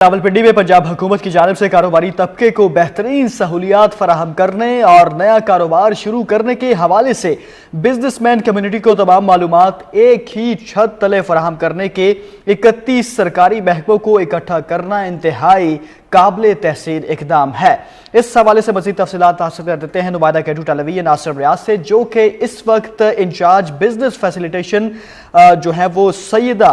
रावलपिंडी में पंजाब हुकूमत की जानिब से कारोबारी तबके को बेहतरीन सहूलियात फराहम करने और नया कारोबार शुरू करने के हवाले से बिजनेसमैन कम्युनिटी को तमाम मालूमात एक ही छत तले फराहम करने के 31 सरकारी महकमों को इकट्ठा करना इंतहाई काबिल तहसीन इकदाम है। इस हवाले से मज़ीद तफसीलात हासिल कर देते हैं नुमाइंदा केटू टेलीविजन नासिर रियाज से, जो कि इस वक्त इंचार्ज बिजनेस फैसिलिटेशन जो है वो सैयदा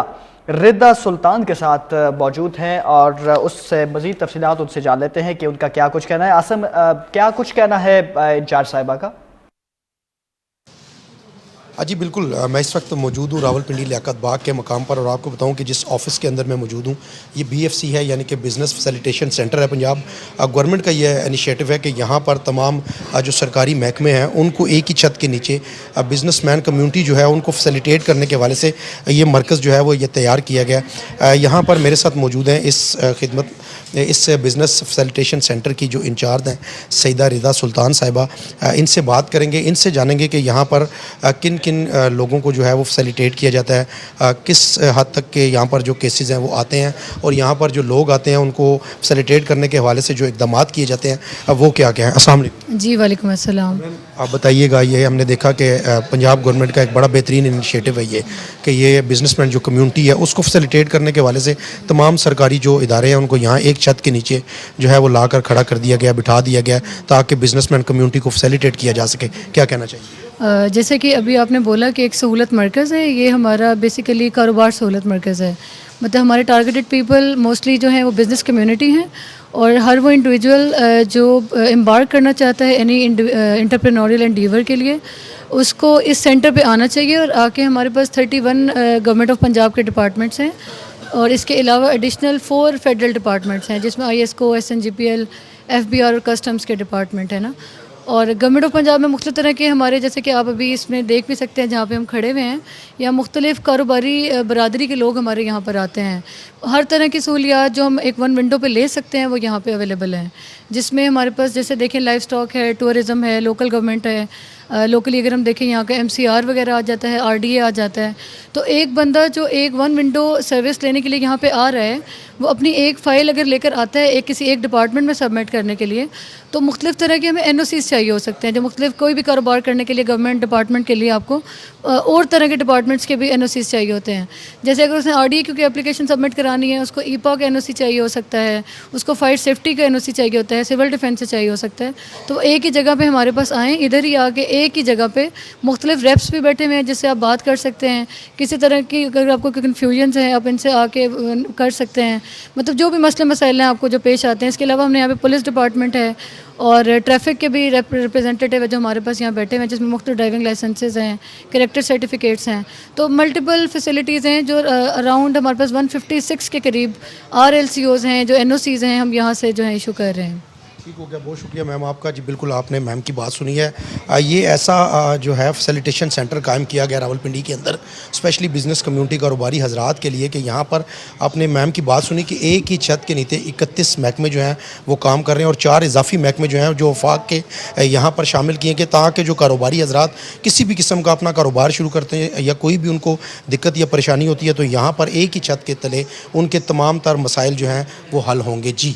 रिदा सुल्तान के साथ मौजूद हैं और उससे मज़ीद तफसीलात उनसे जान लेते हैं कि उनका क्या कुछ कहना है। आसम, क्या कुछ कहना है इंचार्ज साहिबा का? जी बिल्कुल, मैं इस वक्त मौजूद हूँ रावलपिंडी लियाकत बाग के मकाम पर और आपको बताऊँ कि जिस ऑफ़िस के अंदर मैं मौजूद हूँ ये BFC है, यानी कि बिज़नेस फैसिलिटेशन सेंटर है। पंजाब गवर्नमेंट का ये इनिशिएटिव है कि यहाँ पर तमाम जो सरकारी महकमे हैं उनको एक ही छत के नीचे बिज़नेसमैन कम्युनिटी जो है उनको फैसिलिटेट करने के हवाले से ये मरकज़ जो है वो ये तैयार किया गया। यहाँ पर मेरे साथ मौजूद हैं इस बिज़नेस फैसिलिटेशन सेंटर की जो इंचार्ज हैं सैयदा रिदा सुल्तान साहिबा। इनसे बात करेंगे, इनसे जानेंगे कि यहाँ पर किन किन लोगों को जो है वो फैसिलिटेट किया जाता है, किस हद तक के यहाँ पर जो केसेस हैं वो आते हैं और यहाँ पर जो लोग आते हैं उनको फैसिलिटेट करने के हवाले से जो इक़दामात किए जाते हैं वो क्या क्या हैं। अस्सलाम वालेकुम। जी वालेकुम अस्सलाम। आप बताइएगा, ये हमने देखा कि पंजाब गवर्नमेंट का एक बड़ा बेहतरीन इनिशिएटिव है ये कि ये बिज़नेसमैन जो कम्युनिटी है उसको फैसिलिटेट करने के हवाले से तमाम सरकारी जो इदारे हैं उनको यहाँ एक छत के नीचे जो है वो लाकर खड़ा कर दिया गया, बिठा दिया गया ताकि बिज़नेसमैन कम्युनिटी को फैसिलिटेट किया जा सके। क्या कहना चाहिए? जैसे कि अभी आपने बोला कि एक सहूलत मरकज़ है, ये हमारा बेसिकली कारोबार सहूलत मरकज़ है। मतलब हमारे टारगेटेड पीपल मोस्टली जो हैं वो बिज़नेस कम्युनिटी हैं और हर वो इंडिविजुअल जो एम्बार्क करना चाहता है एनी एंटरप्रेन्योरियल एंडीवर के लिए उसको इस सेंटर पे आना चाहिए और आके हमारे पास 31 गवर्नमेंट ऑफ पंजाब के डिपार्टमेंट्स हैं और इसके अलावा एडिशनल 4 फेडरल डिपार्टमेंट्स हैं जिसमें ISCO, SNGPL, FBR और कस्टम्स के डिपार्टमेंट है ना। और गवर्नमेंट ऑफ पंजाब में मुख्तलिफ तरह के हमारे, जैसे कि आप अभी इसमें देख भी सकते हैं जहाँ पे हम खड़े हुए हैं, या मुख्तलिफ कारोबारी बरादरी के लोग हमारे यहाँ पर आते हैं। हर तरह की सहूलियात जो हम एक वन विंडो पे ले सकते हैं वो यहाँ पे अवेलेबल हैं, जिसमें हमारे पास जैसे देखें लाइफ स्टॉक है, टूरिज़म है, लोकल गवर्नमेंट है। लोकली अगर हम देखें यहाँ का MCR वगैरह आ जाता है, RDA आ जाता है। तो एक बंदा जो एक वन विंडो सर्विस लेने के लिए यहाँ पे आ रहा है वो अपनी एक फ़ाइल अगर लेकर आता है किसी एक डिपार्टमेंट में सबमिट करने के लिए, तो मुख्तलिफ तरह के हमें NOCs चाहिए हो सकते हैं। जो मुख्तलिफ कोई भी कारोबार करने के लिए गवर्नमेंट डिपार्टमेंट के लिए आपको और तरह के डिपार्टमेंट्स के भी NOCs चाहिए होते हैं। जैसे अगर उसने RDA क्योंकि एप्लीकेशन सबमिट करानी है उसको EPA का NOC चाहिए हो सकता है, उसको फायर सेफ्टी का NOC चाहिए होता है, सिविल डिफेंस से चाहिए हो सकता है। तो एक ही जगह पे हमारे पास आएँ, इधर ही आके एक ही जगह पे मुख्तलिफ रेप्स भी बैठे हुए हैं जिससे आप बात कर सकते हैं। किसी तरह की अगर आपको कोई कन्फ्यूजन है आप इनसे आके कर सकते हैं, मतलब जो भी मसले मसाइल हैं आपको जो पेश आते हैं। इसके अलावा हमने यहाँ पे पुलिस डिपार्टमेंट है और ट्रैफिक के भी रिप्रेजेंटेटिव है जो हमारे पास यहाँ बैठे हुए हैं, जिसमें मुख्तलिफ ड्राइविंग लाइसेंसेज हैं, कैरेक्टर सर्टिफिकेट्स हैं। तो मल्टीपल फैसिलिटीज़ हैं जो अराउंड हमारे पास 156 के करीब RLCOs हैं, जो NOCs हैं, हम यहाँ से जो है इशू कर रहे हैं। ठीक हो गया, बहुत शुक्रिया मैम आपका। जी बिल्कुल, आपने मैम की बात सुनी है। ये ऐसा जो है फैसिलिटेशन सेंटर कायम किया गया रावलपिंडी के अंदर स्पेशली बिज़नेस कम्युनिटी कारोबारी हजरात के लिए कि यहाँ पर आपने मैम की बात सुनी कि एक ही छत के नीचे 31 महकमे जो हैं वो काम कर रहे हैं और 4 इजाफी महकमे जो हैं जो वफाक के यहाँ पर शामिल किए कि ताकि जो कारोबारी हजरात किसी भी किस्म का अपना कारोबार शुरू करते हैं या कोई भी उनको दिक्कत या परेशानी होती है तो यहाँ पर एक ही छत के तले उनके तमाम तर मसाइल जो हैं वो हल होंगे। जी।